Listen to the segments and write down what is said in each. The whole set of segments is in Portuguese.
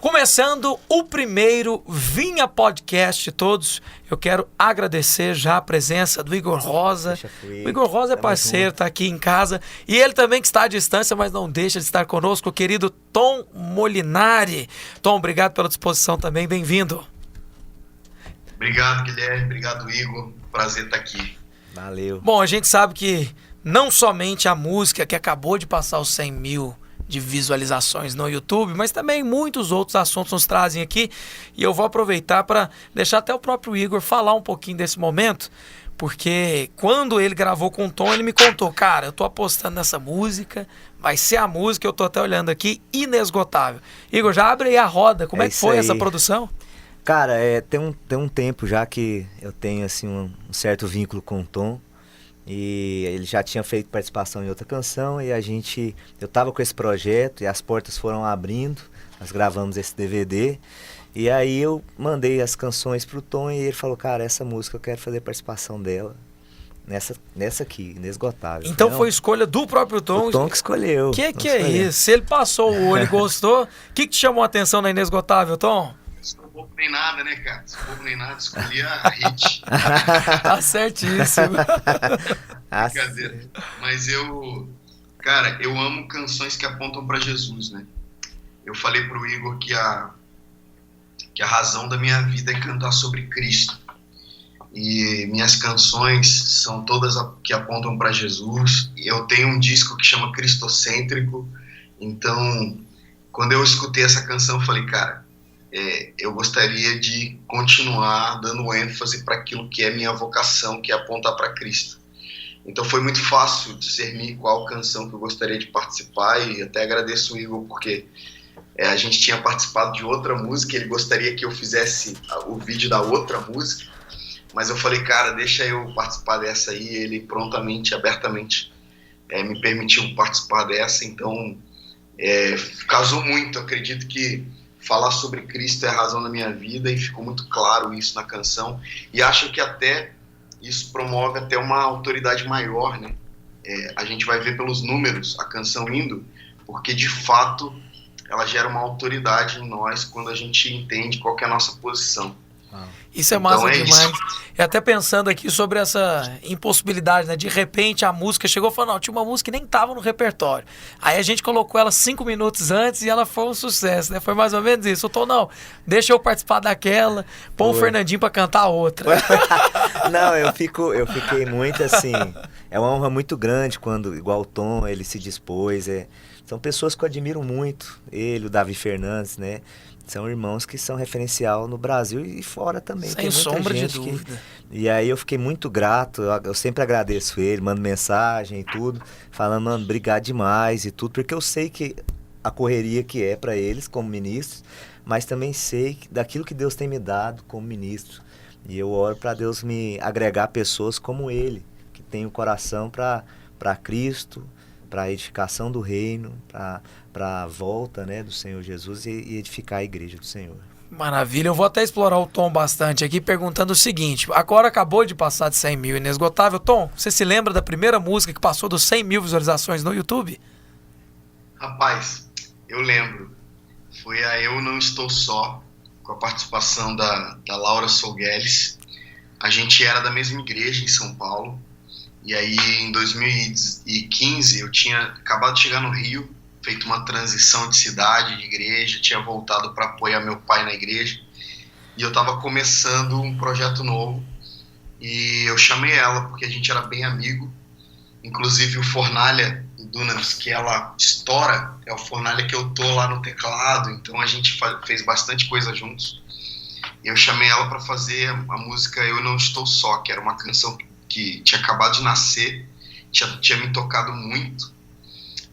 Começando o primeiro Vinha Podcast de todos, eu quero agradecer já a presença do Igor Rosa. O Igor Rosa é parceiro, está aqui em casa. E ele também que está à distância, mas não deixa de estar conosco, o querido Tom Molinari. Tom, obrigado pela disposição também, bem-vindo. Obrigado, Guilherme. Obrigado, Igor. Prazer estar aqui. Valeu. Bom, a gente sabe que não somente a música que acabou de passar os 100 mil de visualizações no YouTube, mas também muitos outros assuntos nos trazem aqui. E eu vou aproveitar para deixar até o próprio Igor falar um pouquinho desse momento, porque quando ele gravou com o Tom, ele me contou, cara, eu tô apostando nessa música, vai ser a música, eu tô até olhando aqui, inesgotável. Igor, já abre aí a roda, como é que foi essa produção? Cara, tem um tempo já que eu tenho assim, um certo vínculo com o Tom. E ele já tinha feito participação em outra canção e eu tava com esse projeto e as portas foram abrindo, nós gravamos esse DVD e aí eu mandei as canções pro Tom e ele falou, cara, essa música eu quero fazer participação dela nessa aqui, Inesgotável. Então foi escolha do próprio Tom? O Tom que escolheu. Que é isso? Se ele passou o olho e gostou, o que te chamou a atenção na Inesgotável, Tom? Não bobo nem nada, né, cara? Não bobo nem nada, escolhi a hit. Tá certíssimo. Brincadeira. Mas cara, eu amo canções que apontam pra Jesus, né? Eu falei pro Igor que a razão da minha vida é cantar sobre Cristo. E minhas canções são todas que apontam pra Jesus. Eu tenho um disco que chama Cristocêntrico. Então, quando eu escutei essa canção, eu falei, cara, eu gostaria de continuar dando ênfase para aquilo que é minha vocação, que é apontar para Cristo. Então foi muito fácil discernir qual canção que eu gostaria de participar e até agradeço o Igor porque a gente tinha participado de outra música, ele gostaria que eu fizesse o vídeo da outra música, mas eu falei, cara, deixa eu participar dessa aí, ele prontamente, abertamente me permitiu participar dessa, então casou muito, acredito que falar sobre Cristo é a razão da minha vida e ficou muito claro isso na canção e acho que até isso promove até uma autoridade maior, né? A gente vai ver pelos números a canção indo, porque de fato ela gera uma autoridade em nós quando a gente entende qual que é a nossa posição. Isso é massa demais. E até pensando aqui sobre essa impossibilidade, né? De repente a música chegou e falou, não, tinha uma música que nem tava no repertório. Aí a gente colocou ela 5 minutos antes e ela foi um sucesso, né? Foi mais ou menos isso. Eu tô, não, deixa eu participar daquela, põe o Fernandinho pra cantar a outra. Não, eu fiquei muito assim, é uma honra muito grande quando, igual o Tom, ele se dispôs, são pessoas que eu admiro muito, ele, o Davi Fernandes, né? São irmãos que são referencial no Brasil e fora também. Sem sombra de dúvida. E aí eu fiquei muito grato, eu sempre agradeço ele, mando mensagem e tudo, falando, mano, obrigado demais e tudo, porque eu sei que a correria que é para eles como ministros, mas também sei daquilo que Deus tem me dado como ministro. E eu oro para Deus me agregar pessoas como ele, que tem o coração para Cristo, para a edificação do reino, para a volta, né, do Senhor Jesus e edificar a igreja do Senhor. Maravilha, eu vou até explorar o Tom bastante aqui perguntando o seguinte, agora acabou de passar de 100 mil Inesgotável. Tom, você se lembra da primeira música que passou dos 100 mil visualizações no YouTube? Rapaz, eu lembro, foi a Eu Não Estou Só, com a participação da Laura Solgueles. A gente era da mesma igreja em São Paulo. E aí, em 2015, eu tinha acabado de chegar no Rio, feito uma transição de cidade, de igreja, tinha voltado para apoiar meu pai na igreja. E eu estava começando um projeto novo. E eu chamei ela, porque a gente era bem amigo. Inclusive, o Fornalha do Dunamis, que ela estoura, é o Fornalha que eu tô lá no teclado. Então, a gente fez bastante coisa juntos. E eu chamei ela para fazer a música Eu Não Estou Só, que era uma canção que tinha acabado de nascer, tinha me tocado muito,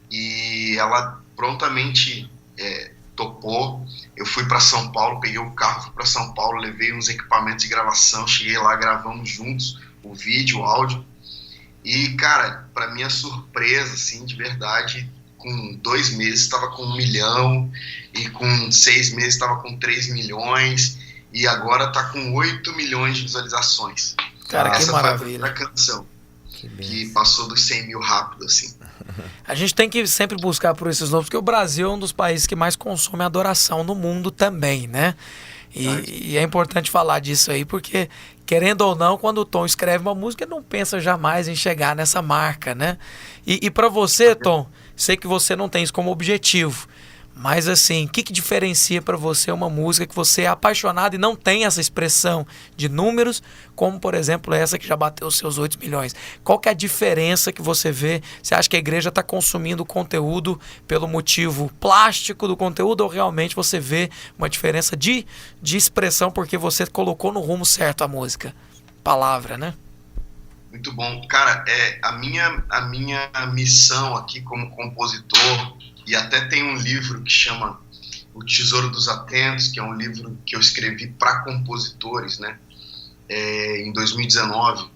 e ela prontamente topou. Eu fui para São Paulo, peguei o carro, fui para São Paulo, levei uns equipamentos de gravação, cheguei lá, gravamos juntos o vídeo, o áudio, e cara, para minha surpresa, assim, de verdade, com 2 meses estava com 1 milhão, e com 6 meses estava com 3 milhões, e agora tá com 8 milhões de visualizações. Cara, que essa maravilha. Foi a canção. que passou dos 100 mil rápido, assim. A gente tem que sempre buscar por esses nomes, porque o Brasil é um dos países que mais consome adoração no mundo também, né? E é importante falar disso aí, porque, querendo ou não, quando o Tom escreve uma música, ele não pensa jamais em chegar nessa marca, né? E para você, Tom, sei que você não tem isso como objetivo, mas assim, o que diferencia para você uma música que você é apaixonado e não tem essa expressão de números, como por exemplo essa que já bateu os seus 8 milhões? Qual que é a diferença que você vê? Você acha que a igreja está consumindo conteúdo pelo motivo plástico do conteúdo, ou realmente você vê uma diferença de expressão porque você colocou no rumo certo a música? Palavra, né? Muito bom. Cara, a minha missão aqui como compositor, e até tem um livro que chama O Tesouro dos Atentos, que é um livro que eu escrevi para compositores, né, em 2019,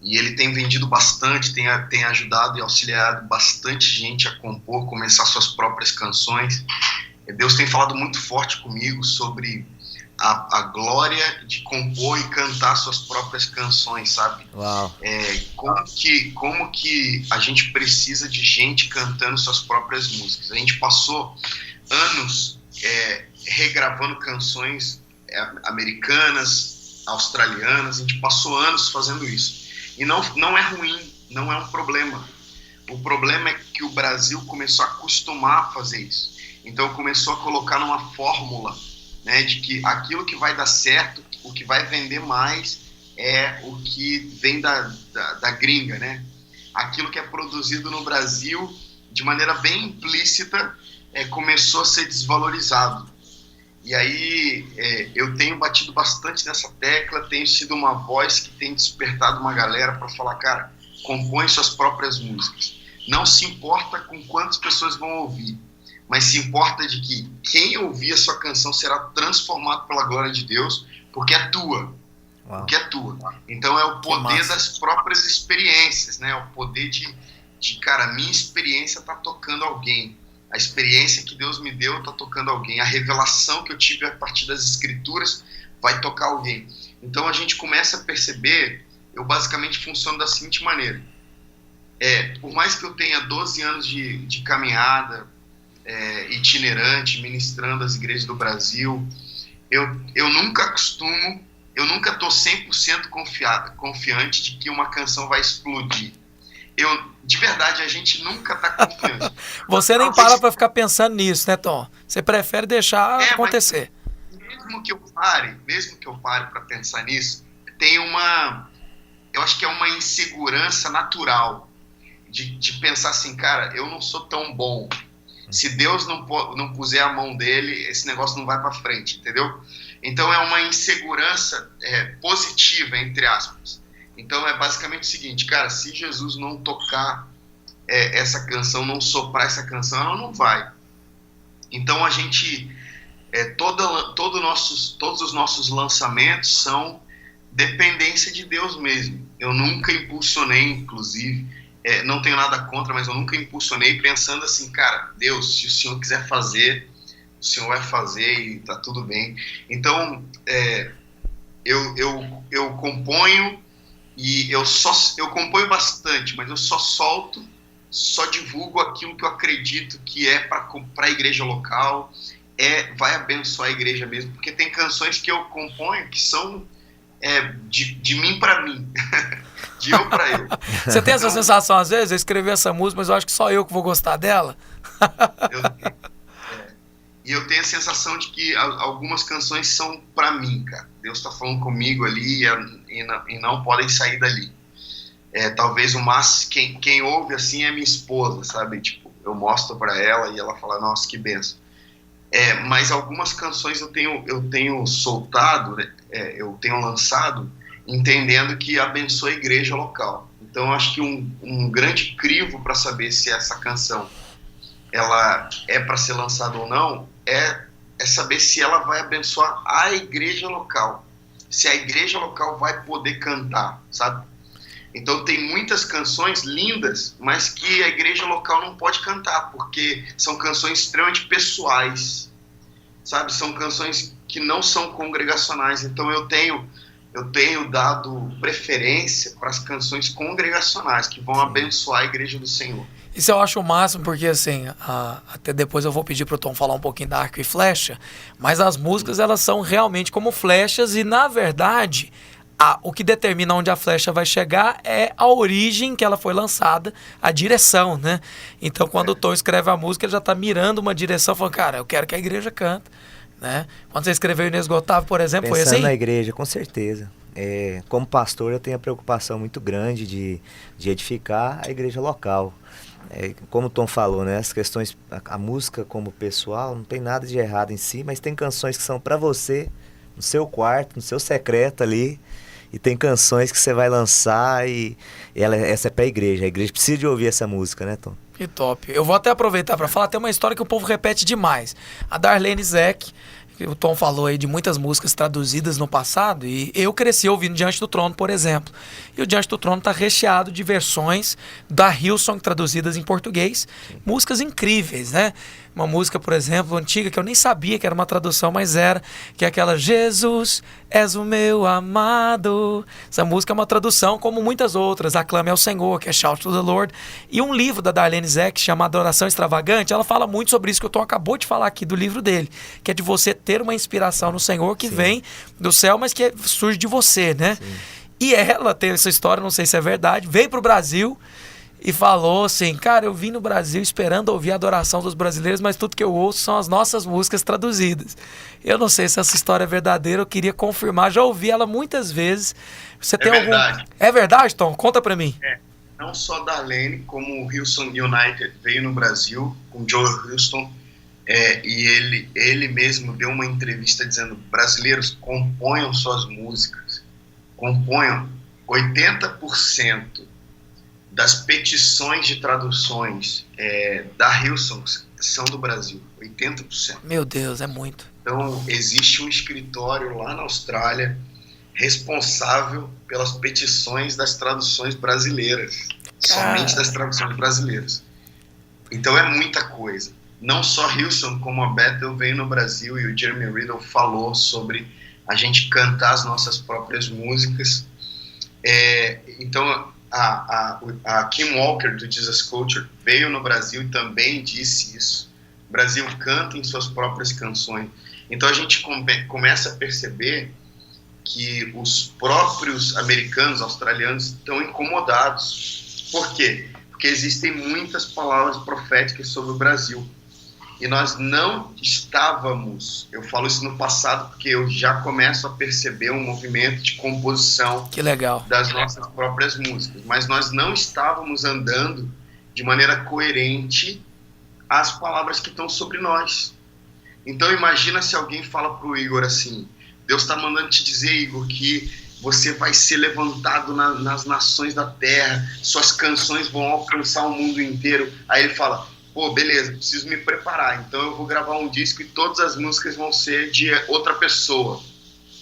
e ele tem vendido bastante, tem ajudado e auxiliado bastante gente a compor, começar suas próprias canções. Deus tem falado muito forte comigo sobre a glória de compor e cantar suas próprias canções, sabe? Uau. Como que a gente precisa de gente cantando suas próprias músicas. A gente passou anos regravando canções americanas, australianas, a gente passou anos fazendo isso. E não é ruim, não é um problema. O problema é que o Brasil começou a acostumar a fazer isso. Então começou a colocar numa fórmula, né, de que aquilo que vai dar certo, o que vai vender mais é o que vem da gringa, né? Aquilo que é produzido no Brasil, de maneira bem implícita, começou a ser desvalorizado. E aí eu tenho batido bastante nessa tecla, tenho sido uma voz que tem despertado uma galera para falar, cara, compõe suas próprias músicas. Não se importa com quantas pessoas vão ouvir, mas se importa de que quem ouvir a sua canção será transformado pela glória de Deus, porque é tua. Uau. Porque é tua. Então é o poder das próprias experiências, né? O poder de cara, a minha experiência está tocando alguém. A experiência que Deus me deu está tocando alguém. A revelação que eu tive a partir das Escrituras vai tocar alguém. Então a gente começa a perceber, eu basicamente funciono da seguinte maneira. Por mais que eu tenha 12 anos de caminhada, itinerante, ministrando as igrejas do Brasil, eu nunca estou 100% confiante de que uma canção vai explodir. De verdade, a gente nunca está confiante. Você nem para ficar pensando nisso, né, Tom? Você prefere deixar acontecer. Mesmo que eu pare para pensar nisso, eu acho que é uma insegurança natural de pensar assim, cara, eu não sou tão bom. Se Deus não puser a mão dele, esse negócio não vai para frente, entendeu? Então é uma insegurança positiva, entre aspas. Então é basicamente o seguinte, cara, se Jesus não tocar essa canção, não soprar essa canção, ela não vai. Então a gente, todos os nossos lançamentos são dependência de Deus mesmo. Eu nunca impulsionei, inclusive, não tenho nada contra, mas eu nunca impulsionei pensando assim, cara, Deus, se o Senhor quiser fazer, o Senhor vai fazer e tá tudo bem. Então, eu componho e eu componho bastante, mas eu só divulgo aquilo que eu acredito que é para a igreja local, vai abençoar a igreja mesmo, porque tem canções que eu componho que são de mim para mim, de eu para eu. Você tem essa sensação às vezes? Eu escrevi essa música, mas eu acho que só eu que vou gostar dela? E eu tenho a sensação de que algumas canções são para mim, cara. Deus está falando comigo ali e não podem sair dali. Talvez o máximo, quem ouve assim é minha esposa, sabe? Tipo, eu mostro para ela e ela fala, nossa, que benção. Mas algumas canções eu tenho soltado, eu tenho lançado, entendendo que abençoa a igreja local. Então, acho que um grande crivo para saber se essa canção ela é para ser lançada ou não é saber se ela vai abençoar a igreja local, se a igreja local vai poder cantar, sabe? Então tem muitas canções lindas, mas que a igreja local não pode cantar, porque são canções extremamente pessoais, sabe? São canções que não são congregacionais. Então eu tenho eu tenho dado preferência para as canções congregacionais, que vão abençoar a igreja do Senhor. Isso eu acho o máximo, porque assim, até depois eu vou pedir pro Tom falar um pouquinho da arco e flecha, mas as músicas, elas são realmente como flechas e, na verdade, o que determina onde a flecha vai chegar é a origem que ela foi lançada, a direção, né? Então, quando o Tom escreve a música, ele já tá mirando uma direção, falando, cara, eu quero que a igreja cante, né? Quando você escreveu Inesgotável, por exemplo, Pensando foi assim? na igreja, com certeza. Como pastor, eu tenho a preocupação muito grande de edificar a igreja local. Como o Tom falou, né? As questões, a música como pessoal, não tem nada de errado em si, mas tem canções que são para você, no seu quarto, no seu secreto ali, e tem canções que você vai lançar essa é pra igreja. A igreja precisa de ouvir essa música, né, Tom? Que top. Eu vou até aproveitar para falar, tem uma história que o povo repete demais. A Darlene Zec, que o Tom falou aí de muitas músicas traduzidas no passado, e eu cresci ouvindo Diante do Trono, por exemplo. E o Diante do Trono está recheado de versões da Hillsong traduzidas em português. Músicas incríveis, né? Uma música, por exemplo, antiga, que eu nem sabia que era uma tradução, mas era, que é aquela Jesus, és o meu amado. Essa música é uma tradução, como muitas outras, Aclame ao Senhor, que é Shout to the Lord. E um livro da Darlene Zec, chamado Adoração Extravagante, ela fala muito sobre isso que o Tom acabou de falar aqui do livro dele, que é de você ter uma inspiração no Senhor que vem do céu, mas que surge de você, né? Sim. E ela tem essa história, não sei se é verdade, veio pro Brasil e falou assim, cara, eu vim no Brasil esperando ouvir a adoração dos brasileiros, mas tudo que eu ouço são as nossas músicas traduzidas. Eu não sei se essa história é verdadeira, eu queria confirmar, já ouvi ela muitas vezes. Você tem verdade. É verdade, Tom? Conta pra mim. Não só Darlene, como o Hillsong United veio no Brasil, com Joel Houston, e ele mesmo deu uma entrevista dizendo, brasileiros, componham suas músicas, componham 80% das petições de traduções da Hillsong são do Brasil, 80%. Meu Deus, é muito. Então, existe um escritório lá na Austrália responsável pelas petições das traduções brasileiras, somente das traduções brasileiras. Então, é muita coisa. Não só Hillsong, como a Bethel veio no Brasil e o Jeremy Riddle falou sobre a gente cantar as nossas próprias músicas. Então, a Kim Walker, do Jesus Culture, veio no Brasil e também disse isso. O Brasil canta em suas próprias canções. Então a gente começa a perceber que os próprios americanos, australianos, estão incomodados. Por quê? Porque existem muitas palavras proféticas sobre o Brasil. E nós não estávamos, eu falo isso no passado porque eu já começo a perceber um movimento de composição que legal. Das nossas próprias músicas, mas nós não estávamos andando de maneira coerente às palavras que estão sobre nós. Então imagina se alguém fala para o Igor assim, Deus está mandando te dizer, Igor, que você vai ser levantado nas nações da terra, suas canções vão alcançar o mundo inteiro. Aí ele fala, pô, beleza, preciso me preparar, então eu vou gravar um disco e todas as músicas vão ser de outra pessoa.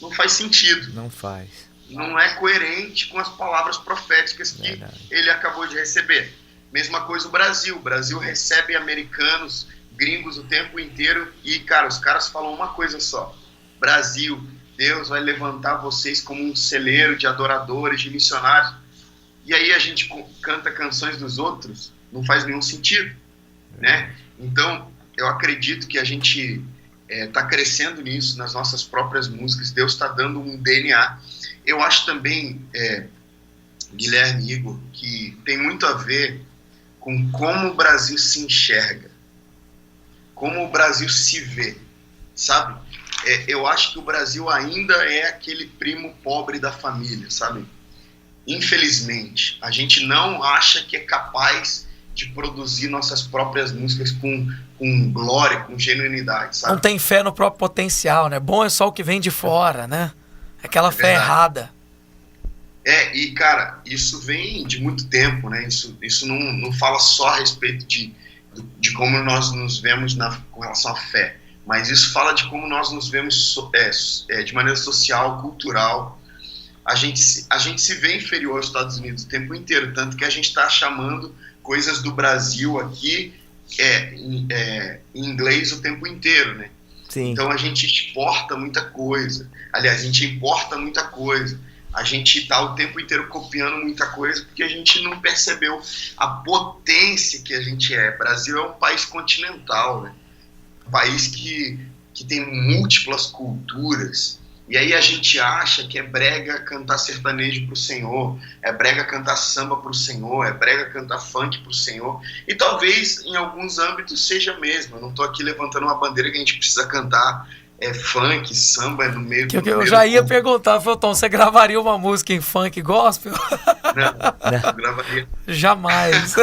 Não faz sentido. Não faz. Não é coerente com as palavras proféticas que ele acabou de receber. Mesma coisa o Brasil. O Brasil recebe americanos, gringos o tempo inteiro e, cara, os caras falam uma coisa só. Brasil, Deus vai levantar vocês como um celeiro de adoradores, de missionários. E aí a gente canta canções dos outros, não faz nenhum sentido. Né? Então, eu acredito que a gente está crescendo nisso, nas nossas próprias músicas. Deus está dando um DNA. Eu acho também, Guilherme, Igor, que tem muito a ver com como o Brasil se enxerga, como o Brasil se vê, sabe? Eu acho que o Brasil ainda é aquele primo pobre da família, sabe? Infelizmente, a gente não acha que é capaz de produzir nossas próprias músicas com glória, com genuinidade, sabe? Não tem fé no próprio potencial, né? Bom é só o que vem de fora, né? Aquela fé errada. E, cara, isso vem de muito tempo, né? Isso não fala só a respeito de como nós nos vemos com relação à fé, mas isso fala de como nós nos vemos de maneira social, cultural. A gente se vê inferior aos Estados Unidos o tempo inteiro, tanto que a gente está chamando coisas do Brasil aqui em inglês o tempo inteiro, né? Sim. Então a gente exporta muita coisa. Aliás, a gente importa muita coisa. A gente está o tempo inteiro copiando muita coisa porque a gente não percebeu a potência que a gente é. O Brasil é um país continental, né? Um país que tem múltiplas culturas. E aí a gente acha que é brega cantar sertanejo pro Senhor, é brega cantar samba pro Senhor, é brega cantar funk pro Senhor. E talvez em alguns âmbitos seja mesmo. Eu não tô aqui levantando uma bandeira que a gente precisa cantar funk, samba no meio do... Eu já ia perguntar, Felton, você gravaria uma música em funk gospel? Não gravaria. Jamais.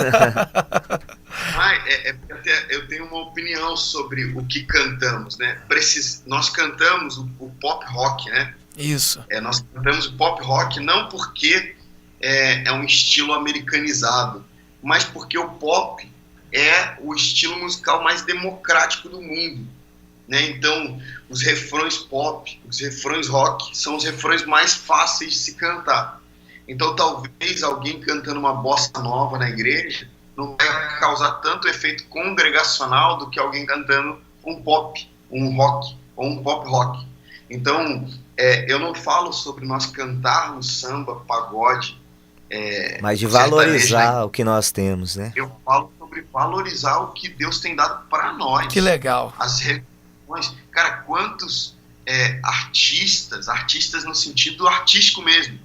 Eu tenho uma opinião sobre o que cantamos, né? Nós cantamos o pop rock, né? Isso. Nós cantamos o pop rock não porque é um estilo americanizado, mas porque o pop é o estilo musical mais democrático do mundo, né? Então, os refrões pop, os refrões rock são os refrões mais fáceis de se cantar. Então, talvez alguém cantando uma bossa nova na igreja não vai causar tanto efeito congregacional do que alguém cantando um pop, um rock ou um pop rock. Então, eu não falo sobre nós cantarmos samba, pagode, mas de valorizar o que nós temos, né? Eu falo sobre valorizar o que Deus tem dado para nós. Que legal. As reflexões. Cara, quantos artistas no sentido artístico mesmo,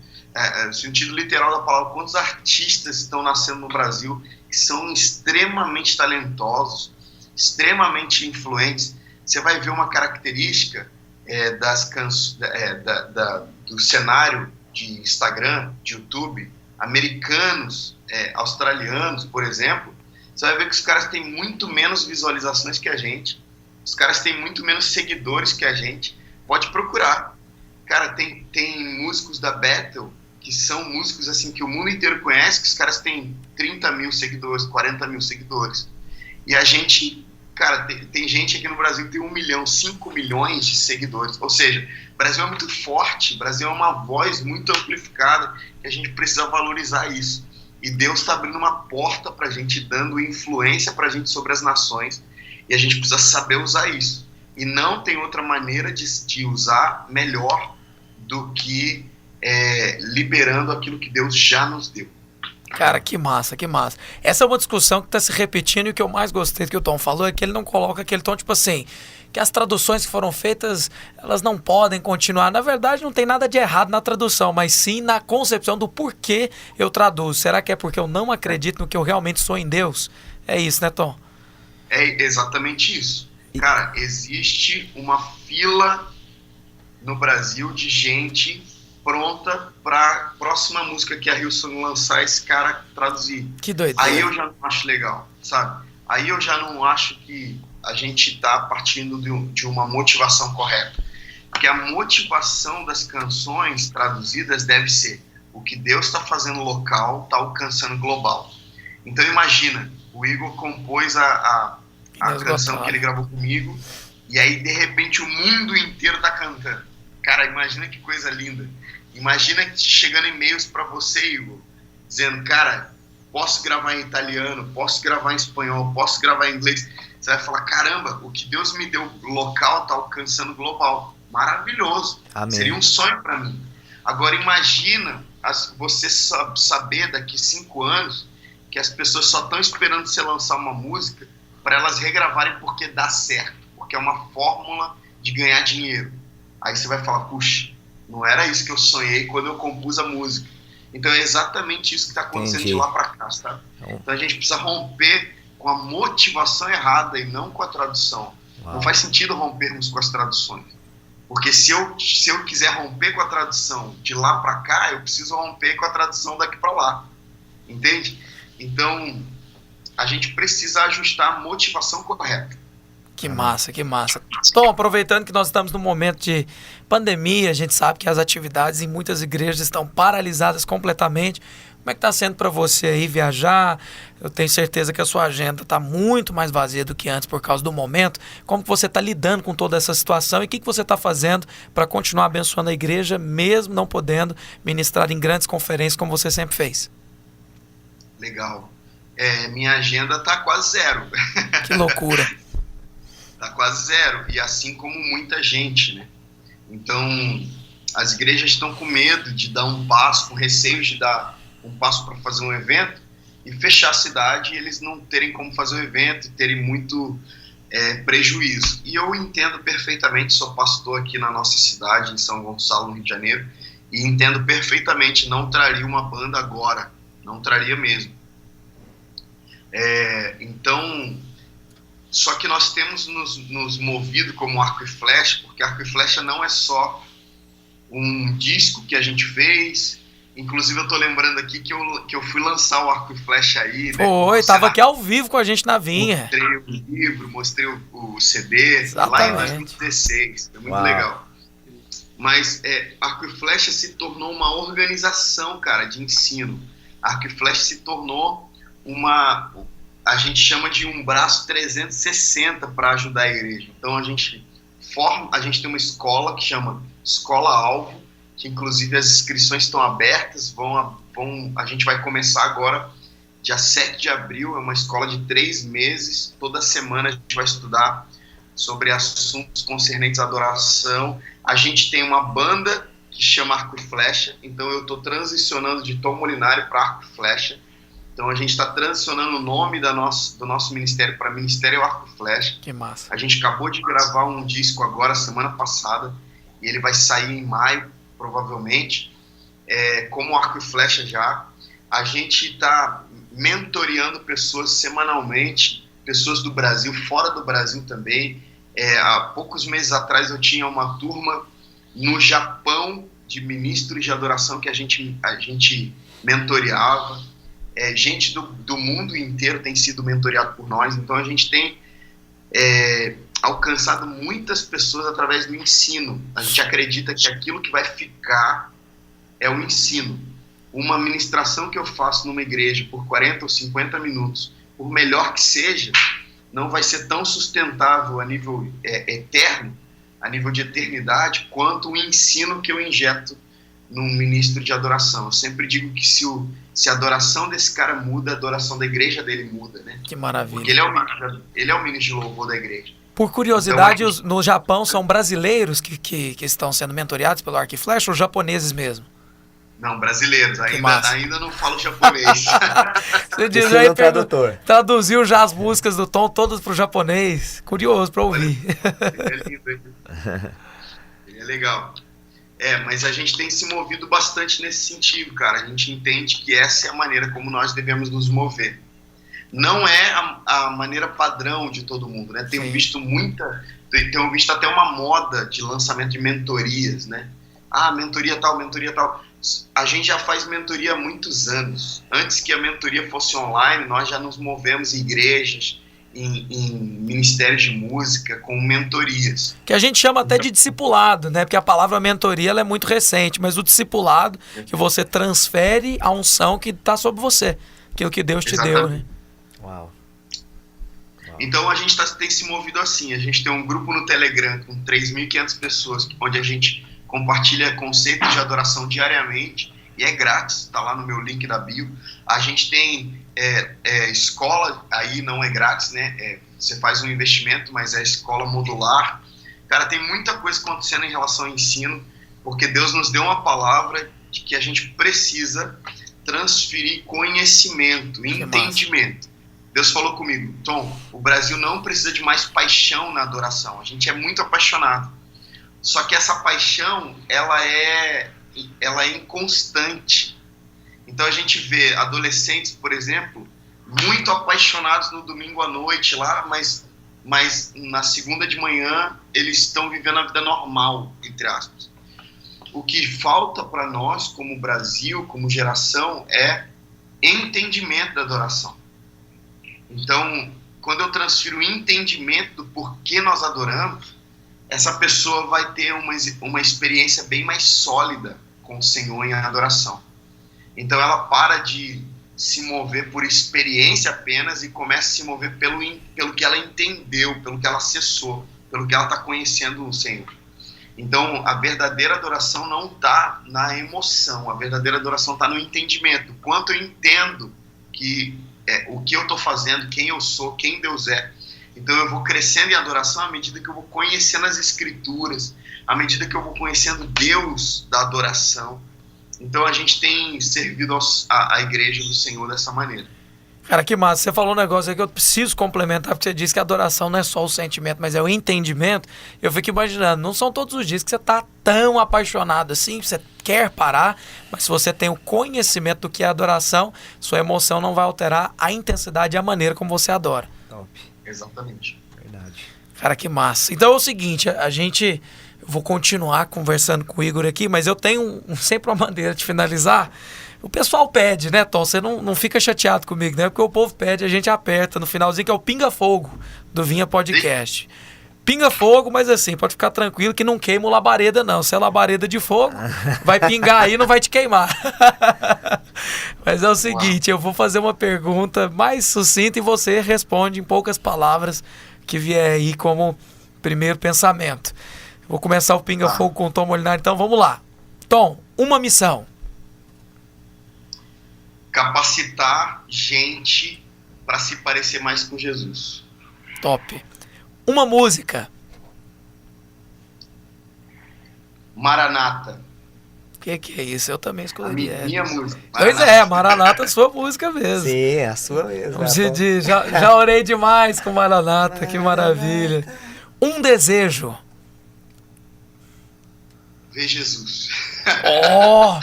no sentido literal da palavra, quantos artistas estão nascendo no Brasil que são extremamente talentosos, extremamente influentes. Você vai ver uma característica do cenário de Instagram, de YouTube, americanos, australianos, por exemplo. Você vai ver que os caras têm muito menos visualizações que a gente, os caras têm muito menos seguidores que a gente. Pode procurar. Cara, tem músicos da Bethel que são músicos assim que o mundo inteiro conhece, que os caras têm 30 mil seguidores, 40 mil seguidores. E a gente, cara, tem gente aqui no Brasil que tem 1 milhão, 5 milhões de seguidores. Ou seja, o Brasil é muito forte, o Brasil é uma voz muito amplificada, e a gente precisa valorizar isso. E Deus está abrindo uma porta para a gente, dando influência para a gente sobre as nações, e a gente precisa saber usar isso. E não tem outra maneira de usar melhor do que liberando aquilo que Deus já nos deu. Cara, que massa, que massa. Essa é uma discussão que está se repetindo, e o que eu mais gostei do que o Tom falou é que ele não coloca aquele tom, tipo assim, que as traduções que foram feitas, elas não podem continuar. Na verdade, não tem nada de errado na tradução, mas sim na concepção do porquê eu traduzo. Será que é porque eu não acredito no que eu realmente sou em Deus? É isso, né, Tom? É exatamente isso. Cara, existe uma fila no Brasil de gente pronta para a próxima música que a Hillsong lançar, esse cara traduzir. Que doideira. Aí eu já não acho legal, sabe? Aí eu já não acho que a gente está partindo de uma motivação correta. Porque a motivação das canções traduzidas deve ser o que Deus está fazendo local, está alcançando global. Então imagina, o Igor compôs a canção que ele gravou comigo, e aí de repente o mundo inteiro está cantando. Cara, imagina que coisa linda. Imagina chegando e-mails para você, Igor, dizendo, cara, posso gravar em italiano, posso gravar em espanhol, posso gravar em inglês. Você vai falar, caramba, o que Deus me deu local está alcançando global. Maravilhoso. Amém. Seria um sonho para mim. Agora imagina você saber daqui 5 anos que as pessoas só estão esperando você lançar uma música para elas regravarem porque dá certo, porque é uma fórmula de ganhar dinheiro. Aí você vai falar, puxa, não era isso que eu sonhei quando eu compus a música. Então é exatamente isso que está acontecendo de lá para cá, sabe? Então a gente precisa romper com a motivação errada e não com a tradução. Uau. Não faz sentido rompermos com as traduções. Porque se eu quiser romper com a tradução de lá para cá, eu preciso romper com a tradução daqui para lá. Entende? Então a gente precisa ajustar a motivação correta. Que massa, que massa. Tom, aproveitando que nós estamos num momento de pandemia, a gente sabe que as atividades em muitas igrejas estão paralisadas completamente. Como é que está sendo para você aí viajar? Eu tenho certeza que a sua agenda está muito mais vazia do que antes por causa do momento. Como que você está lidando com toda essa situação e o que você está fazendo para continuar abençoando a igreja, mesmo não podendo ministrar em grandes conferências como você sempre fez? Legal. Minha agenda está quase zero. Que loucura. Tá quase zero. E assim como muita gente, né? Então, as igrejas estão com medo de dar um passo, com receios de dar um passo para fazer um evento e fechar a cidade e eles não terem como fazer o evento e terem muito prejuízo. E eu entendo perfeitamente, sou pastor aqui na nossa cidade, em São Gonçalo, no Rio de Janeiro, e entendo perfeitamente, não traria uma banda agora, não traria mesmo. Então, só que nós temos nos movido como Arco e Flecha, porque Arco e Flecha não é só um disco que a gente fez. Inclusive eu tô lembrando aqui que eu fui lançar o Arco e Flecha aí, né? Foi, tava aqui ao vivo com a gente na Vinha. Mostrei o livro, mostrei o CD. Exatamente. Lá em 2016, foi muito legal. Mas Arco e Flecha se tornou uma organização, cara, de ensino. Arco e Flecha se tornou a gente chama de um braço 360 para ajudar a igreja. Então a gente tem uma escola que chama Escola Alvo, que inclusive as inscrições estão abertas, a gente vai começar agora, dia 7 de abril, é uma escola de 3 meses, toda semana a gente vai estudar sobre assuntos concernentes à adoração. A gente tem uma banda que chama Arco e Flecha, então eu estou transicionando de Tom Molinari para Arco e Flecha, então a gente está transicionando o nome do nosso ministério para Ministério Arco e Flecha. Que massa. A gente acabou de gravar um disco agora, semana passada, e ele vai sair em maio, provavelmente, como Arco e Flecha já. A gente está mentoreando pessoas semanalmente, pessoas do Brasil, fora do Brasil também. Há poucos meses atrás eu tinha uma turma no Japão de ministros de adoração que a gente mentoreava. Gente do mundo inteiro tem sido mentoreado por nós, então a gente tem alcançado muitas pessoas através do ensino. A gente acredita que aquilo que vai ficar é o ensino. Uma ministração que eu faço numa igreja por 40 ou 50 minutos, por melhor que seja, não vai ser tão sustentável a nível eterno, a nível de eternidade, quanto o ensino que eu injeto num ministro de adoração. Eu sempre digo que se a adoração desse cara muda, a adoração da igreja dele muda, né? Que maravilha. Porque ele é o ministro de louvor da igreja. Por curiosidade, então, no Japão são brasileiros que estão sendo mentoreados pelo Arco e Flecha ou japoneses mesmo? Não, brasileiros. Ainda não falo japonês. Você diz aí, traduziu já as músicas do Tom todas pro japonês. Curioso para ouvir. Ele é lindo. Ele é legal. Mas a gente tem se movido bastante nesse sentido, cara. A gente entende que essa é a maneira como nós devemos nos mover. Não é a maneira padrão de todo mundo, né? Tenho visto até uma moda de lançamento de mentorias, né? Mentoria tal. A gente já faz mentoria há muitos anos. Antes que a mentoria fosse online, nós já nos movemos em igrejas, em ministérios de música, com mentorias. Que a gente chama até de discipulado, né? Porque a palavra mentoria ela é muito recente, mas o discipulado, que você transfere a unção que está sobre você, aquilo que Deus te deu, né? Uau. Então a gente tem se movido assim. A gente tem um grupo no Telegram com 3.500 pessoas, onde a gente compartilha conceitos de adoração diariamente, e é grátis, está lá no meu link da bio. A gente tem escola, aí não é grátis, né? Você faz um investimento, mas é escola modular. Cara, tem muita coisa acontecendo em relação ao ensino, porque Deus nos deu uma palavra de que a gente precisa transferir conhecimento, entendimento. Deus falou comigo, Tom, o Brasil não precisa de mais paixão na adoração, a gente é muito apaixonado. Só que essa paixão, ela é inconstante. Então a gente vê adolescentes, por exemplo, muito apaixonados no domingo à noite lá, mas na segunda de manhã eles estão vivendo a vida normal, entre aspas. O que falta para nós, como Brasil, como geração, é entendimento da adoração. Então, quando eu transfiro o entendimento do porquê nós adoramos, essa pessoa vai ter uma experiência bem mais sólida com o Senhor em adoração. Então ela para de se mover por experiência apenas e começa a se mover pelo que ela entendeu, pelo que ela acessou, pelo que ela está conhecendo o Senhor. Então a verdadeira adoração não está na emoção, a verdadeira adoração está no entendimento. Quanto eu entendo o que eu estou fazendo, quem eu sou, quem Deus é. Então eu vou crescendo em adoração à medida que eu vou conhecendo as Escrituras, à medida que eu vou conhecendo Deus da adoração. Então a gente tem servido a igreja do Senhor dessa maneira. Cara, que massa. Você falou um negócio aí que eu preciso complementar, porque você disse que a adoração não é só o sentimento, mas é o entendimento. Eu fico imaginando, não são todos os dias que você tá tão apaixonado assim, você quer parar, mas se você tem o conhecimento do que é adoração, sua emoção não vai alterar a intensidade e a maneira como você adora. Top. Exatamente. Verdade. Cara, que massa. Então é o seguinte, eu vou continuar conversando com o Igor aqui, mas eu tenho sempre uma maneira de finalizar. O pessoal pede, né, Tom? Você não fica chateado comigo, né? Porque o povo pede, a gente aperta no finalzinho, que é o pinga-fogo do Vinha Podcast. Pinga fogo, mas assim, pode ficar tranquilo que não queima o labareda, não. Se é labareda de fogo, vai pingar aí, não vai te queimar. Mas é o seguinte, eu vou fazer uma pergunta mais sucinta e você responde em poucas palavras que vier aí como primeiro pensamento. Vou começar o Pinga Fogo com o Tom Molinari, então vamos lá. Tom, uma missão. Capacitar gente para se parecer mais com Jesus. Top. Uma música. Maranata. O que é isso? Eu também escolhi. Minha música. Pois é, Maranata é sua música mesmo. Sim, é a sua mesmo. Como se diz, já orei demais com Maranata, que maravilha. Um desejo. Ver Jesus. Oh,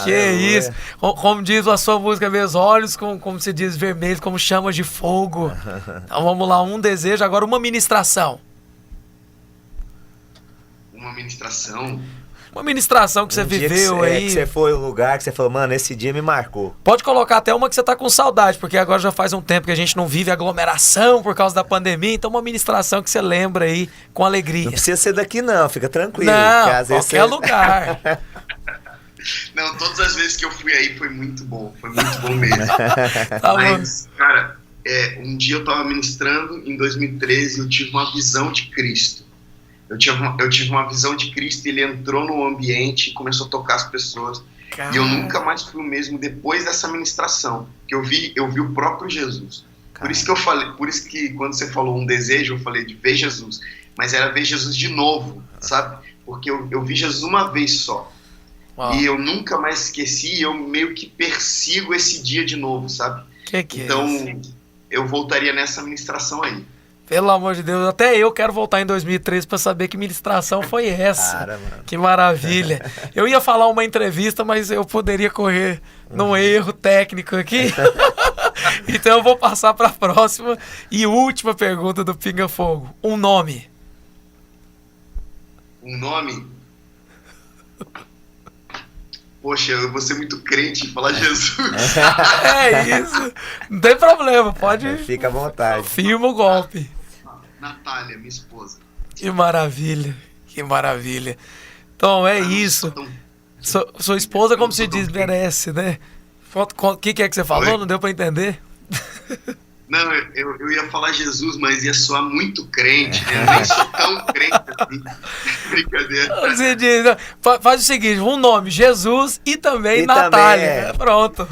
que Aleluia. isso. Como diz a sua música mesmo, olhos como se diz vermelhos, como chamas de fogo. Então vamos lá, um desejo. Agora uma ministração. Uma ministração. Uma ministração que você dia viveu que aí. que você foi um lugar que você falou, mano, esse dia me marcou. Pode colocar até uma que você tá com saudade, porque agora já faz um tempo que a gente não vive aglomeração por causa da pandemia, então uma ministração que você lembra aí com alegria. Não precisa ser daqui não, fica tranquilo. Não, porque às vezes qualquer lugar. Não, todas as vezes que eu fui aí foi muito bom mesmo. Tá Mas, cara, um dia eu tava ministrando, em 2013, eu tive uma visão de Cristo. Eu tive uma visão de Cristo, ele entrou no ambiente e começou a tocar as pessoas. Cara. E eu nunca mais fui o mesmo depois dessa ministração, que eu vi o próprio Jesus. Por isso que eu falei, por isso que quando você falou um desejo, eu falei de ver Jesus, mas era ver Jesus de novo, sabe? Porque eu vi Jesus uma vez só. Uau. E eu nunca mais esqueci, eu meio que persigo esse dia de novo, sabe? Então, eu voltaria nessa ministração aí. Pelo amor de Deus, até eu quero voltar em 2013 para saber que ministração foi essa. Cara, mano. Que maravilha. Eu ia falar uma entrevista, mas eu poderia correr num erro técnico aqui. Então eu vou passar para a próxima e última pergunta do Pinga Fogo. Um nome. Um nome? Poxa, eu vou ser muito crente em falar Jesus. É isso. Não tem problema, pode. Fica à vontade. Firma o golpe. Natália, minha esposa. Que maravilha. Que maravilha. Então é isso. Sua esposa, como se diz, merece, né? O que é que você falou? Oi? Não deu pra entender? Não, eu ia falar Jesus, mas ia soar muito crente, né? Eu nem sou tão crente assim. Brincadeira. Você diz, faz o seguinte, um nome, Jesus e também E Natália. também, Pronto.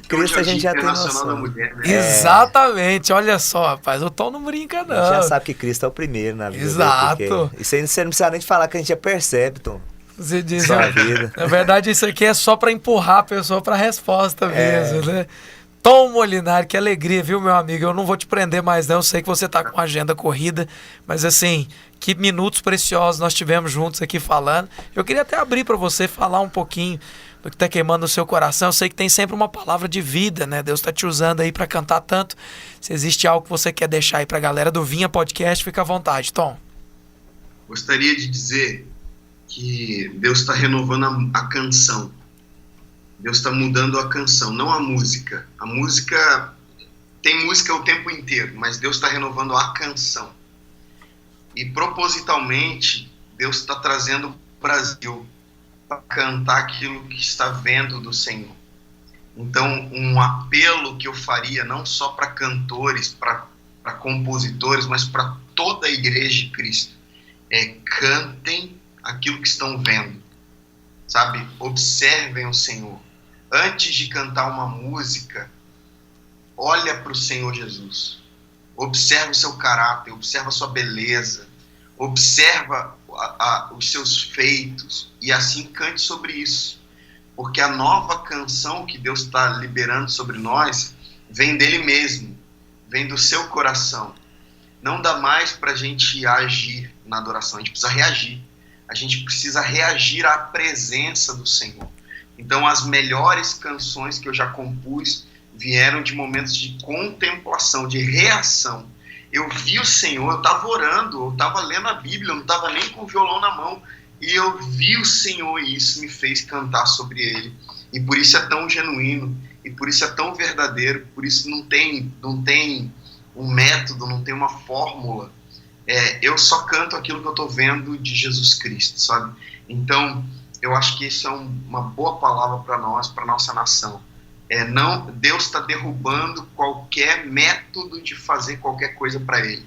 Cristo a gente já tem Internacional da noção. Mulher, né? Exatamente. Olha só, rapaz, o Tom não brinca, A não. gente já sabe que Cristo é o primeiro na vida. Exato. Porque isso aí você não precisa nem de falar, que a gente já percebe, Tom. Você diz, Sua vida. na verdade, isso aqui é só pra empurrar a pessoa pra resposta mesmo, né? Tom Molinari, que alegria, viu, meu amigo? Eu não vou te prender mais, não. Eu sei que você tá com a agenda corrida, mas assim, que minutos preciosos nós tivemos juntos aqui falando. Eu queria até abrir para você falar um pouquinho do que tá queimando no seu coração. Eu sei que tem sempre uma palavra de vida, né? Deus tá te usando aí para cantar tanto. Se existe algo que você quer deixar aí pra galera do Vinha Podcast, fica à vontade, Tom. Gostaria de dizer que Deus está renovando a canção. Deus está mudando a canção, não a música. A música, tem música o tempo inteiro, mas Deus está renovando a canção. E propositalmente, Deus está trazendo o Brasil para cantar aquilo que está vendo do Senhor. Então, um apelo que eu faria, não só para cantores, para compositores, mas para toda a Igreja de Cristo, cantem aquilo que estão vendo, sabe? Observem o Senhor. Antes de cantar uma música, olha para o Senhor Jesus. observa o seu caráter, observa a sua beleza, observa os seus feitos e assim cante sobre isso. Porque a nova canção que Deus está liberando sobre nós vem dele mesmo, vem do seu coração. Não dá mais para a gente agir na adoração, a gente precisa reagir. A gente precisa reagir à presença do Senhor. Então as melhores canções que eu já compus vieram de momentos de contemplação, de reação. Eu vi o Senhor, eu estava orando, eu estava lendo a Bíblia, eu não estava nem com o violão na mão, e eu vi o Senhor e isso me fez cantar sobre Ele. E por isso é tão genuíno, e por isso é tão verdadeiro, por isso não tem um método, não tem uma fórmula. Eu só canto aquilo que eu estou vendo de Jesus Cristo, sabe? Então, eu acho que isso é uma boa palavra para nós, para nossa nação. Deus está derrubando qualquer método de fazer qualquer coisa para Ele.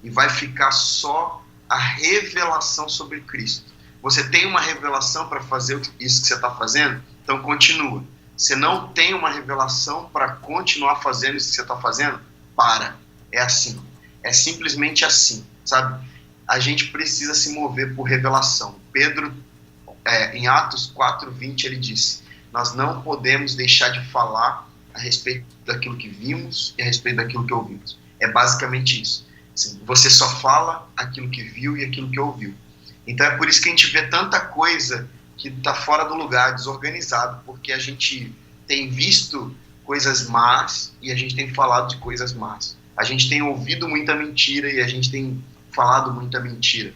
E vai ficar só a revelação sobre Cristo. Você tem uma revelação para fazer isso que você está fazendo? Então continua. Você não tem uma revelação para continuar fazendo isso que você está fazendo? Para. É assim. É simplesmente assim, sabe? A gente precisa se mover por revelação. Pedro, em Atos 4:20, ele disse: nós não podemos deixar de falar a respeito daquilo que vimos e a respeito daquilo que ouvimos. É basicamente isso. Assim, você só fala aquilo que viu e aquilo que ouviu. Então é por isso que a gente vê tanta coisa que está fora do lugar, desorganizado, porque a gente tem visto coisas más e a gente tem falado de coisas más. A gente tem ouvido muita mentira e a gente tem falado muita mentira.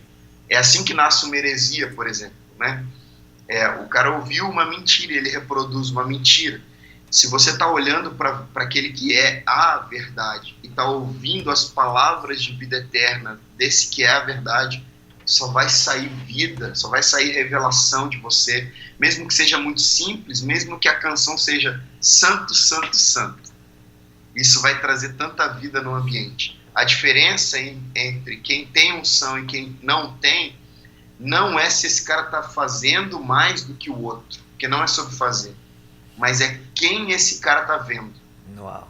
É assim que nasce uma heresia, por exemplo, né? O cara ouviu uma mentira e ele reproduz uma mentira. Se você está olhando para aquele que é a verdade e está ouvindo as palavras de vida eterna desse que é a verdade, só vai sair vida, só vai sair revelação de você, mesmo que seja muito simples, mesmo que a canção seja Santo, Santo, Santo. Isso vai trazer tanta vida no ambiente. A diferença entre quem tem unção e quem não tem, não é se esse cara está fazendo mais do que o outro, porque não é sobre fazer, mas é quem esse cara está vendo. Uau.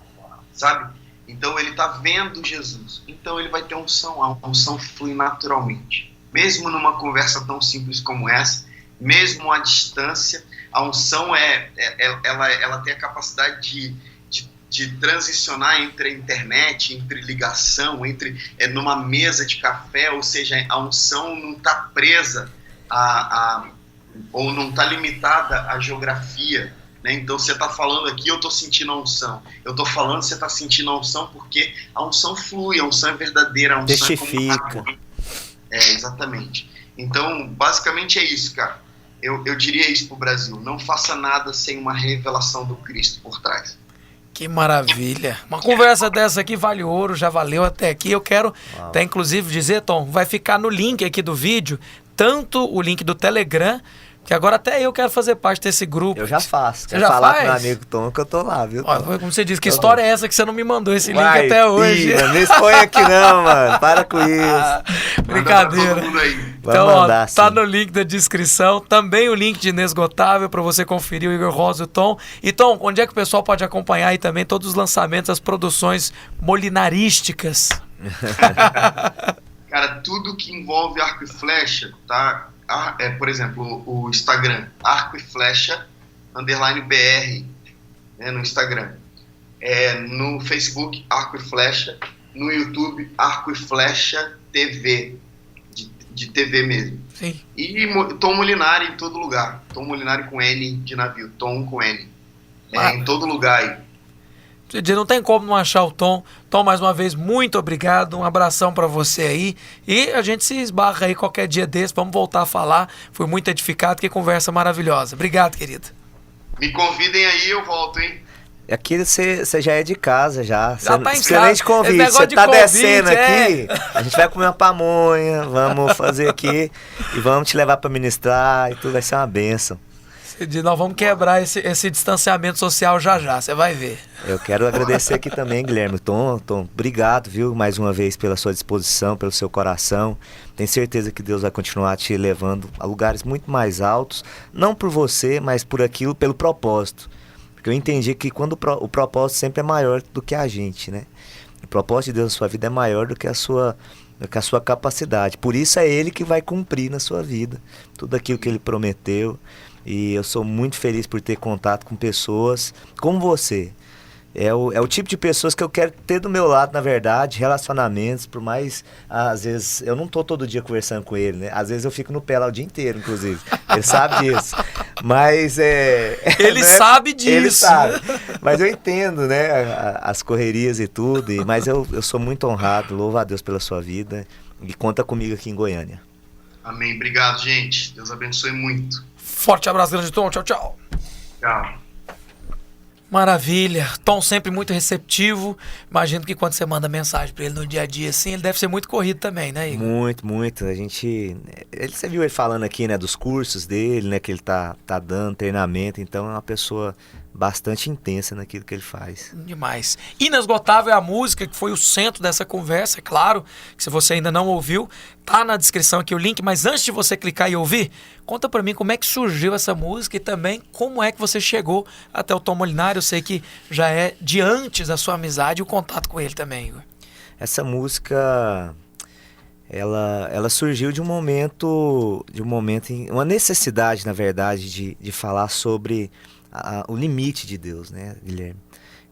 Sabe? Então ele está vendo Jesus, então ele vai ter unção, a unção flui naturalmente. Mesmo numa conversa tão simples como essa, mesmo à distância, a unção ela tem a capacidade de transicionar entre a internet, entre ligação, entre numa mesa de café, ou seja, a unção não está presa ou não está limitada à geografia, né? Então você está falando aqui, eu estou sentindo a unção. Eu estou falando, você está sentindo a unção, porque a unção flui, a unção é verdadeira, a unção testifica. Exatamente. Então, basicamente é isso, cara. Eu diria isso pro Brasil: não faça nada sem uma revelação do Cristo por trás. Que maravilha. Uma conversa dessa aqui vale ouro, já valeu até aqui. Eu quero até inclusive dizer, Tom, vai ficar no link aqui do vídeo, tanto o link do Telegram, que agora até eu quero fazer parte desse grupo. Eu já faço. Você já falar faz? com meu amigo Tom que eu tô lá, viu? Olha, como você disse, que história é essa que você não me mandou esse link até hoje? Não me expõe aqui não, mano. Para com isso. Brincadeira. Então, mandar, tá sim. no link da descrição. Também o link de Inesgotável para você conferir o Igor Rosa e o Tom. E Tom, onde é que o pessoal pode acompanhar aí também todos os lançamentos, as produções molinarísticas? Cara, tudo que envolve arco e flecha, tá? Por exemplo, o Instagram, arco e flecha _BR, né, no Instagram. No Facebook, arco e flecha. No YouTube, arco e flecha TV, de TV mesmo. Sim. E Tom Molinari em todo lugar. Tom Molinari com N de navio, Tom com N. Em todo lugar aí. Não tem como não achar o Tom. Tom, mais uma vez, muito obrigado. Um abração pra você aí. E a gente se esbarra aí qualquer dia desse. Vamos voltar a falar. Fui muito edificado. Que conversa maravilhosa. Obrigado, querido. Me convidem aí, eu volto, hein? Aqui você já é de casa, já. Já tá em você nem de casa. convite. Esse Você negócio tá de descendo convite, aqui, a gente vai comer uma pamonha, vamos fazer aqui e vamos te levar pra ministrar e tudo, vai ser uma bênção. Nós vamos quebrar esse distanciamento social já, você vai ver. Eu quero agradecer aqui também, Guilherme. Tom, obrigado, viu, mais uma vez pela sua disposição, pelo seu coração. Tenho certeza que Deus vai continuar te levando a lugares muito mais altos, não por você, mas por aquilo, pelo propósito. Porque eu entendi que quando o propósito sempre é maior do que a gente, né? O propósito de Deus na sua vida é maior do que a sua capacidade. Por isso é Ele que vai cumprir na sua vida tudo aquilo que Ele prometeu. E eu sou muito feliz por ter contato com pessoas como você. É o tipo de pessoas que eu quero ter do meu lado, na verdade, relacionamentos, por mais, às vezes, eu não tô todo dia conversando com ele, né? Às vezes eu fico no pé lá o dia inteiro, inclusive. Ele sabe disso. Mas Ele né? sabe disso. Ele sabe. Mas eu entendo, né? As correrias e tudo. Mas eu sou muito honrado, louvo a Deus pela sua vida. E conta comigo aqui em Goiânia. Amém. Obrigado, gente. Deus abençoe muito. Forte abraço, grande Tom. Tchau, tchau. Tchau. Maravilha. Tom sempre muito receptivo. Imagino que quando você manda mensagem pra ele no dia a dia, assim, ele deve ser muito corrido também, né, Igor? Muito, muito. Você viu ele falando aqui, né, dos cursos dele, né, que ele tá dando treinamento. Então é uma pessoa bastante intensa naquilo que ele faz. Demais. Inesgotável é a música que foi o centro dessa conversa, é claro, que se você ainda não ouviu, tá na descrição aqui o link, mas antes de você clicar e ouvir, conta pra mim como é que surgiu essa música e também como é que você chegou até o Tom Molinari. Eu sei que já é de antes da sua amizade e o contato com ele também, Igor. Essa música, ela surgiu de um momento, uma necessidade, na verdade, de falar sobre o limite de Deus, né, Guilherme?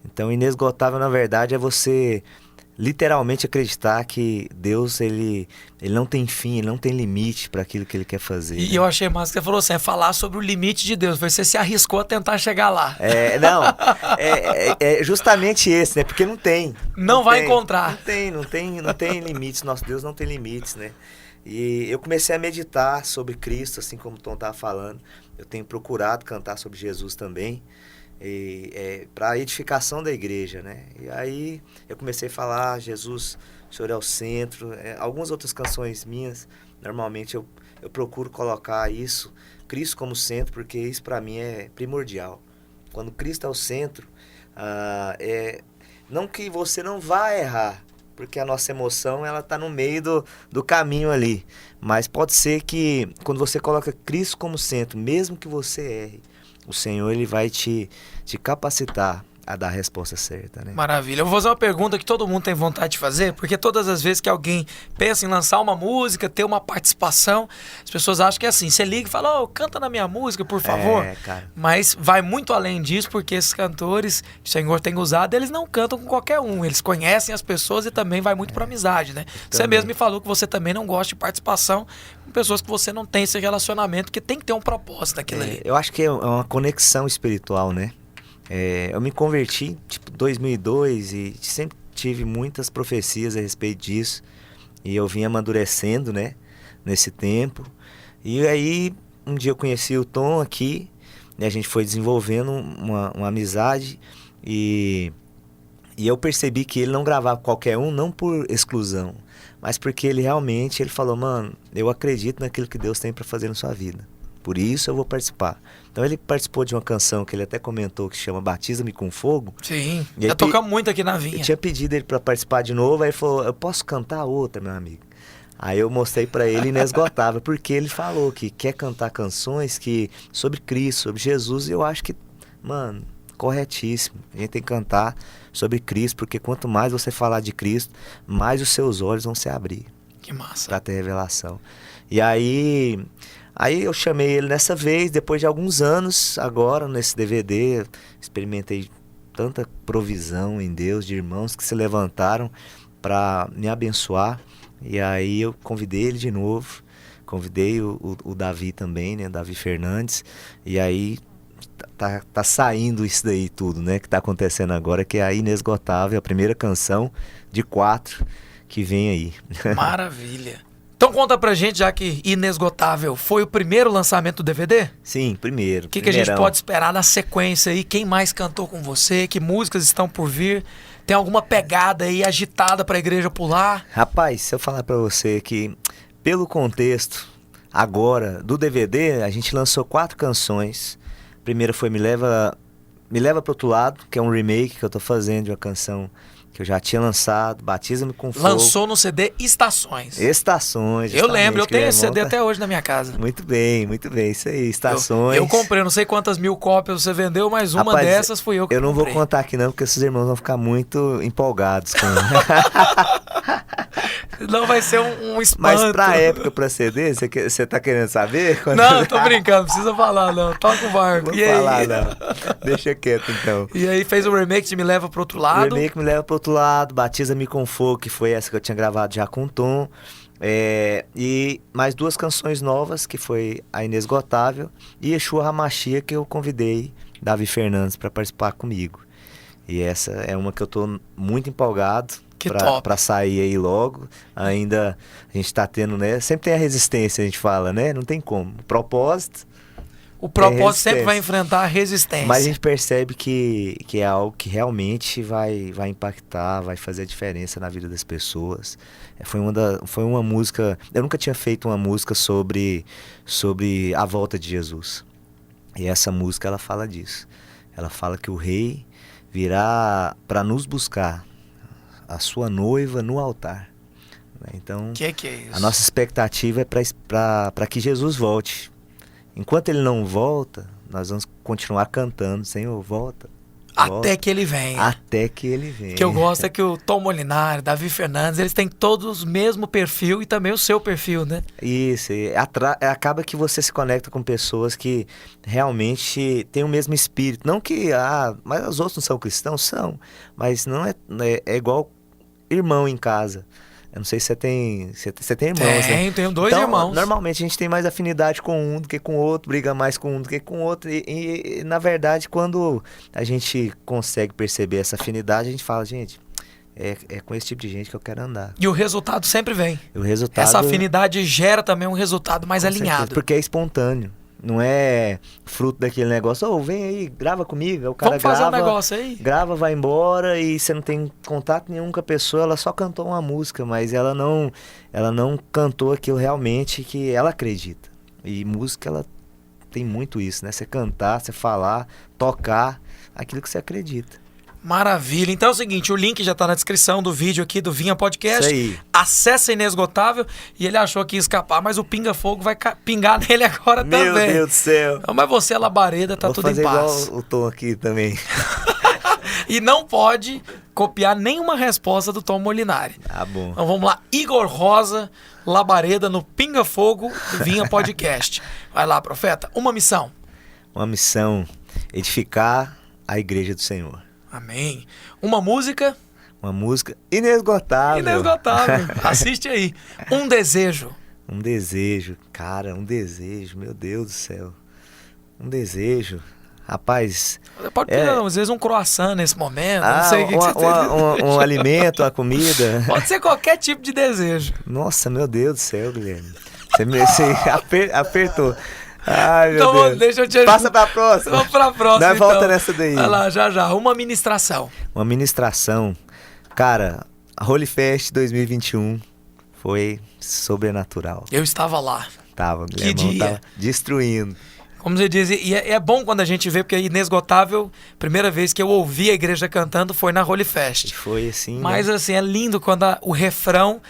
Então, inesgotável, na verdade, é você literalmente acreditar que Deus, ele não tem fim, ele não tem limite para aquilo que ele quer fazer. E eu achei massa que você falou assim, é falar sobre o limite de Deus. Você se arriscou a tentar chegar lá. É justamente esse, né? Porque não tem. Não vai encontrar. Não tem limites. Nosso Deus não tem limites, né? E eu comecei a meditar sobre Cristo, assim como o Tom estava falando. Eu tenho procurado cantar sobre Jesus também, para a edificação da igreja, né? E aí eu comecei a falar, Jesus, o Senhor é o centro. Algumas outras canções minhas, normalmente eu procuro colocar isso, Cristo como centro, porque isso para mim é primordial. Quando Cristo é o centro, não que você não vá errar, porque a nossa emoção, ela está no meio do caminho ali. Mas pode ser que quando você coloca Cristo como centro, mesmo que você erre, o Senhor, ele vai te capacitar a dar a resposta certa, né? Maravilha. Eu vou fazer uma pergunta que todo mundo tem vontade de fazer, porque todas as vezes que alguém pensa em lançar uma música, ter uma participação, as pessoas acham que é assim, você liga e fala, canta na minha música, por favor. Cara. Mas vai muito além disso, porque esses cantores que o Senhor tem usado, eles não cantam com qualquer um, eles conhecem as pessoas e também vai muito pra amizade, né? Você mesmo me falou que você também não gosta de participação com pessoas que você não tem esse relacionamento, que tem que ter um propósito naquilo ali. Eu acho que é uma conexão espiritual, né? Eu me converti tipo 2002 e sempre tive muitas profecias a respeito disso, e eu vim amadurecendo, né, nesse tempo. E aí um dia eu conheci o Tom aqui, e a gente foi desenvolvendo uma amizade, e eu percebi que ele não gravava qualquer um, não por exclusão, mas porque ele falou, mano, eu acredito naquilo que Deus tem para fazer na sua vida, por isso eu vou participar. Então ele participou de uma canção que ele até comentou, que chama Batiza-me com Fogo. Sim, já tocamos muito aqui na Vinha. Eu tinha pedido ele para participar de novo, aí ele falou, eu posso cantar outra, meu amigo? Aí eu mostrei para ele Inesgotável, porque ele falou que quer cantar canções sobre Cristo, sobre Jesus, e eu acho que, mano, corretíssimo. A gente tem que cantar sobre Cristo, porque quanto mais você falar de Cristo, mais os seus olhos vão se abrir. Que massa. Para ter revelação. E aí eu chamei ele nessa vez, depois de alguns anos, agora nesse DVD, experimentei tanta provisão em Deus, de irmãos que se levantaram para me abençoar. E aí eu convidei ele de novo, convidei o Davi também, né, Davi Fernandes, e aí tá saindo isso daí tudo, né, que tá acontecendo agora, que é a Inesgotável, a primeira canção de 4 que vem aí. Maravilha. Então conta pra gente, já que Inesgotável foi o primeiro lançamento do DVD? Sim, primeiro. O que a gente pode esperar na sequência aí? Quem mais cantou com você? Que músicas estão por vir? Tem alguma pegada aí agitada pra igreja pular? Rapaz, se eu falar pra você que, pelo contexto agora do DVD, a gente lançou 4 canções. A primeira foi Me Leva Pro Outro Lado, que é um remake que eu tô fazendo de uma canção que eu já tinha lançado, Batiza-me com Fogo. Lançou no CD Estações. Estações. Eu lembro, eu tenho esse CD tá... até hoje na minha casa. Muito bem, isso aí, Estações. Eu comprei, não sei quantas mil cópias você vendeu, mas uma dessas fui eu que comprei. Eu não vou contar aqui não, porque esses irmãos vão ficar muito empolgados com... Não vai ser um espanto. Mas pra época, pra CD, você tá querendo saber? Não, tô brincando, não precisa falar não, toca o barco. Não vou falar não, deixa quieto então. E aí fez o remake de Me Leva Pro Outro Lado. O remake Me Leva Pro Outro Lado, Batiza-me com Fogo, que foi essa que eu tinha gravado já com o Tom. E mais 2 canções novas, que foi A Inesgotável e Yeshua HaMashiach, que eu convidei Davi Fernandes para participar comigo. E essa é uma que eu tô muito empolgado para sair aí logo. Ainda a gente tá tendo, né? Sempre tem a resistência, a gente fala, né? Não tem como. O propósito sempre vai enfrentar a resistência. Mas a gente percebe que é algo que realmente vai impactar, vai fazer a diferença na vida das pessoas. Foi uma música... Eu nunca tinha feito uma música sobre a volta de Jesus. E essa música, ela fala disso. Ela fala que o rei virá para nos buscar, a sua noiva no altar. Então, que é isso? A nossa expectativa é para que Jesus volte. Enquanto ele não volta, nós vamos continuar cantando, Senhor, volta. Até que ele venha. Até que ele venha. O que eu gosto é que o Tom Molinari, Davi Fernandes, eles têm todos o mesmo perfil e também o seu perfil, né? Isso, acaba que você se conecta com pessoas que realmente têm o mesmo espírito. Não que, mas os outros não são cristãos? São, mas não é igual irmão em casa. Eu não sei se você tem irmãos, né? Tenho 2 então, irmãos. Normalmente a gente tem mais afinidade com um do que com o outro, briga mais com um do que com o outro. E na verdade, quando a gente consegue perceber essa afinidade, a gente fala, gente, é com esse tipo de gente que eu quero andar. E o resultado sempre vem. Essa afinidade gera também um resultado mais alinhado. Certeza, porque é espontâneo. Não é fruto daquele negócio, vem aí, grava comigo. O cara Vamos fazer um negócio aí. Grava, vai embora e você não tem contato nenhum com a pessoa, ela só cantou uma música, mas ela não cantou aquilo realmente que ela acredita. E música, ela tem muito isso, né? Você cantar, você falar, tocar aquilo que você acredita. Maravilha. Então é o seguinte, o link já tá na descrição do vídeo aqui do Vinha Podcast. Isso aí. Acessa Inesgotável. E ele achou que ia escapar, mas o Pinga Fogo vai pingar nele agora também. Meu Deus do céu. Não, mas você, Labareda, tá tudo em paz. Vou fazer igual o Tom aqui também. E não pode copiar nenhuma resposta do Tom Molinari. Tá bom. Então vamos lá. Igor Rosa, Labareda no Pinga Fogo do Vinha Podcast. Vai lá, profeta. Uma missão. Uma missão. Edificar a igreja do Senhor. Amém. Uma música. Uma música inesgotável. Inesgotável. Assiste aí. Um desejo. Um desejo. Cara, um desejo. Meu Deus do céu. Um desejo. Rapaz... Pode pedir, às vezes, um croissant nesse momento. Não sei o que você tem. Um alimento, uma comida. Pode ser qualquer tipo de desejo. Nossa, meu Deus do céu, Guilherme. Você apertou. Ai, meu então, Deus. Deixa eu te ajudar. Passa pra próxima. Vamos pra próxima, Nós volta nessa daí. Vai lá, já. Uma ministração. Uma ministração. Cara, a Holy Fest 2021 foi sobrenatural. Eu estava lá. Tava, Guilherme. Tava destruindo. Como você diz, e é bom quando a gente vê, porque é inesgotável. Primeira vez que eu ouvi a igreja cantando foi na Holy Fest. Foi assim. Mas assim, é lindo quando o refrão.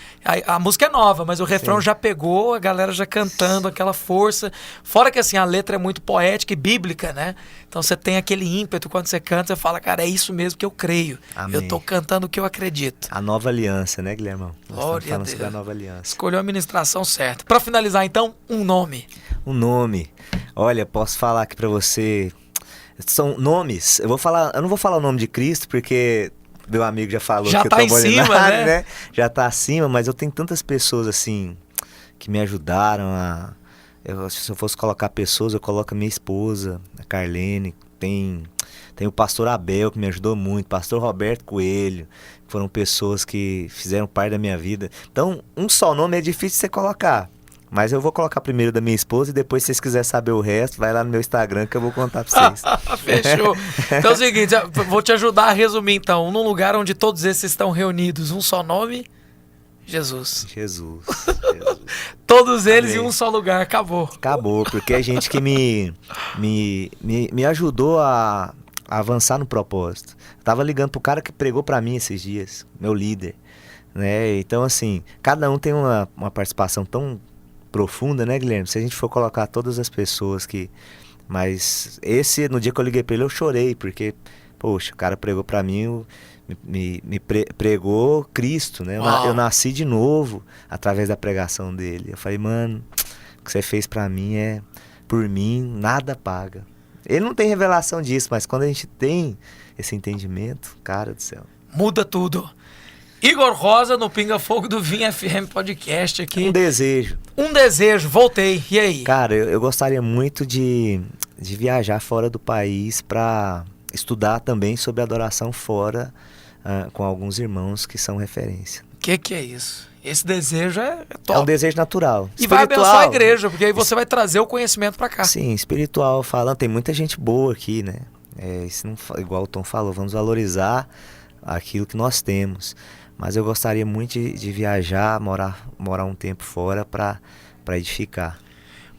A música é nova, mas o refrão já pegou, a galera já cantando, aquela força. Fora que assim, a letra é muito poética e bíblica, né? Então você tem aquele ímpeto quando você canta, você fala, cara, é isso mesmo que eu creio. Amém. Eu tô cantando o que eu acredito. A nova aliança, né, Guilherme? Glória a Deus. Sobre a nova aliança. Escolheu a ministração certa. Pra finalizar, então, um nome. Um nome. Olha, posso falar aqui pra você. São nomes. Eu não vou falar o nome de Cristo, porque meu amigo já falou já que tá eu tô em cima, né? Já tá acima, mas eu tenho tantas pessoas assim que me ajudaram a. Se eu fosse colocar pessoas, eu coloco a minha esposa, a Carlene. Tem o pastor Abel, que me ajudou muito, pastor Roberto Coelho, que foram pessoas que fizeram parte da minha vida. Então, um só nome é difícil de você colocar. Mas eu vou colocar primeiro da minha esposa e depois, se vocês quiserem saber o resto, vai lá no meu Instagram que eu vou contar pra vocês. Fechou. Então é o seguinte, vou te ajudar a resumir então. Num lugar onde todos esses estão reunidos, um só nome, Jesus. Jesus. Todos eles Amém. em um só lugar, acabou. Acabou, porque é gente que me ajudou a avançar no propósito. Eu tava ligando pro cara que pregou para mim esses dias, meu líder, né? Então, assim, cada um tem uma participação tão profunda, né, Guilherme? Se a gente for colocar todas as pessoas que... Mas no dia que eu liguei pra ele, eu chorei, porque, poxa, o cara pregou pra mim, pregou Cristo, né? Eu nasci de novo através da pregação dele. Eu falei, mano, o que você fez pra mim por mim, nada paga. Ele não tem revelação disso, mas quando a gente tem esse entendimento, cara do céu. Muda tudo. Igor Rosa no Pinga Fogo do Vinha FM Podcast aqui. Um desejo. Um desejo, voltei. E aí? Cara, eu gostaria muito de viajar fora do país para estudar também sobre adoração fora, com alguns irmãos que são referência. O que é isso? Esse desejo é top. É um desejo natural. E vai abençoar a igreja, porque aí você vai trazer o conhecimento para cá. Sim, espiritual falando, tem muita gente boa aqui, né? Isso não, igual o Tom falou, vamos valorizar aquilo que nós temos. Mas eu gostaria muito de viajar, morar um tempo fora para edificar.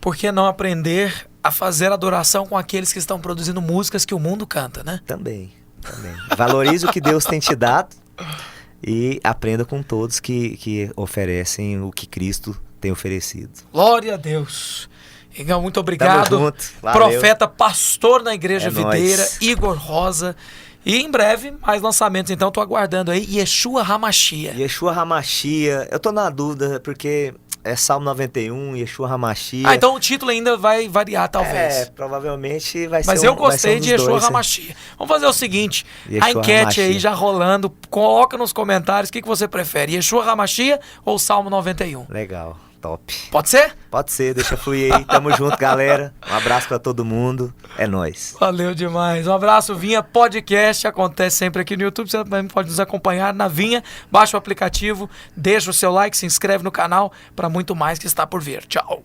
Por que não aprender a fazer adoração com aqueles que estão produzindo músicas que o mundo canta, né? Também. Valorize o que Deus tem te dado e aprenda com todos que oferecem o que Cristo tem oferecido. Glória a Deus. Igor, muito obrigado. Tamo junto. Valeu. Profeta, pastor na Igreja Videira, nóis. Igor Rosa. E em breve, mais lançamentos, então, tô aguardando aí. Yeshua HaMashiach. Yeshua HaMashiach. Eu tô na dúvida, porque é Salmo 91, Yeshua HaMashiach. Então o título ainda vai variar, talvez. Provavelmente vai ser Mas eu gostei de Yeshua dois, HaMashiach. Vamos fazer o seguinte, Yeshua a enquete HaMashiach. aí já rolando, coloca nos comentários o que você prefere, Yeshua HaMashiach ou Salmo 91. Legal, top. Pode ser? Pode ser, deixa fluir aí. Tamo junto, galera. Um abraço pra todo mundo. É nóis. Valeu demais. Um abraço, Vinha Podcast. Acontece sempre aqui no YouTube. Você também pode nos acompanhar na Vinha. Baixa o aplicativo, deixa o seu like, se inscreve no canal para muito mais que está por vir. Tchau.